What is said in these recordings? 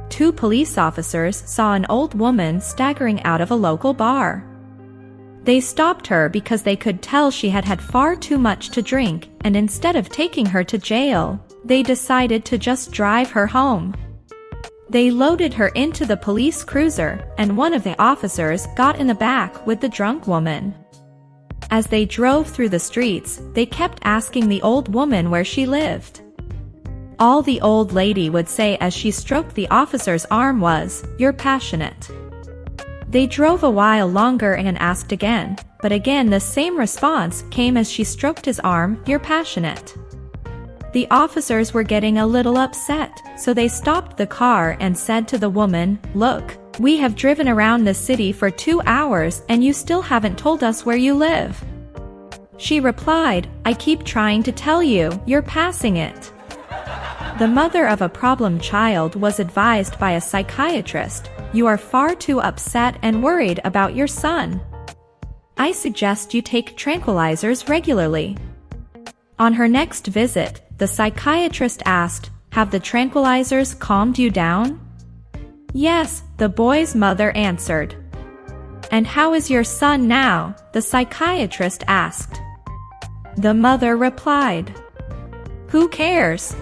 Two police officers saw an old woman staggering out of a local bar. They stopped her because they could tell she had had far too much to drink, and instead of taking her to jail, they decided to just drive her home. They loaded her into the police cruiser, and one of the officers got in the back with the drunk woman. As they drove through the streets, they kept asking the old woman where she lived. All the old lady would say as she stroked the officer's arm was, "You're passionate." They drove a while longer and asked again, but again the same response came as she stroked his arm, "You're passionate." The officers were getting a little upset, so they stopped the car and said to the woman, "Look, we have driven around the city for 2 hours and you still haven't told us where you live." She replied, "I keep trying to tell you, you're passing it." The mother of a problem child was advised by a psychiatrist, "You are far too upset and worried about your son. I suggest you take tranquilizers regularly." On her next visit, the psychiatrist asked, "Have the tranquilizers calmed you down?" "Yes," the boy's mother answered. "And how is your son now?" the psychiatrist asked. The mother replied, "Who cares?"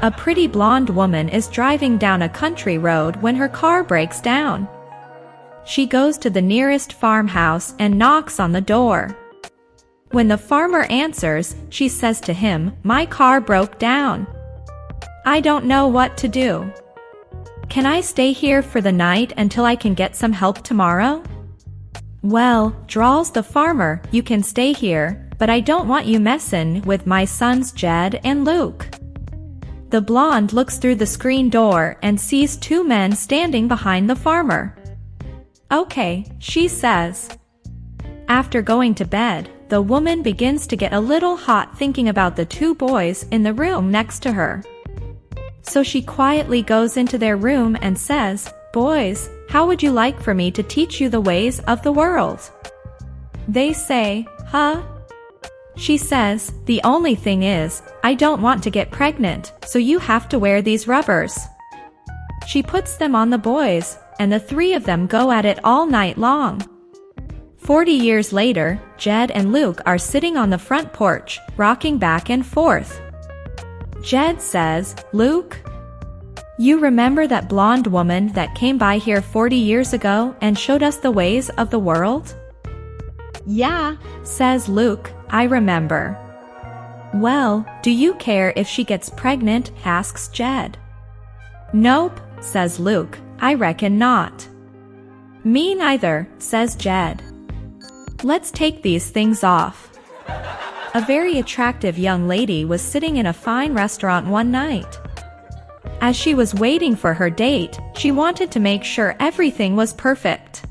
A pretty blonde woman is driving down a country road when her car breaks down. She goes to the nearest farmhouse and knocks on the door. When the farmer answers, she says to him, "My car broke down. I don't know what to do. Can I stay here for the night until I can get some help tomorrow?" "Well," drawls the farmer, "you can stay here, but I don't want you messin' with my sons Jed and Luke." The blonde looks through the screen door and sees two men standing behind the farmer. "Okay," she says. After going to bed, the woman begins to get a little hot thinking about the two boys in the room next to her. So she quietly goes into their room and says, "Boys, how would you like for me to teach you the ways of the world?" They say, "Huh?" She says, "The only thing is, I don't want to get pregnant, so you have to wear these rubbers." She puts them on the boys, and the three of them go at it all night long. 40 years later, Jed and Luke are sitting on the front porch, rocking back and forth. Jed says, "Luke, you remember that blonde woman that came by here 40 years ago and showed us the ways of the world?" "Yeah," says Luke, "I remember." "Well, do you care if she gets pregnant?" asks Jed. "Nope," says Luke, "I reckon not." "Me neither," says Jed. "Let's take these things off." A very attractive young lady was sitting in a fine restaurant one night. As she was waiting for her date, she wanted to make sure everything was perfect.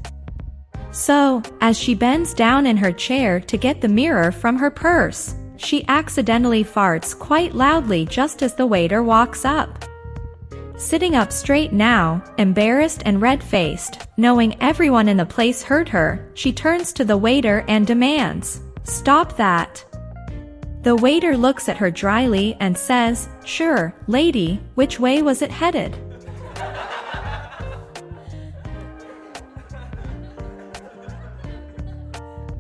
So, as she bends down in her chair to get the mirror from her purse, she accidentally farts quite loudly just as the waiter walks up. Sitting up straight now, embarrassed and red-faced, knowing everyone in the place heard her, she turns to the waiter and demands, "Stop that." The waiter looks at her dryly and says, "Sure, lady, which way was it headed?"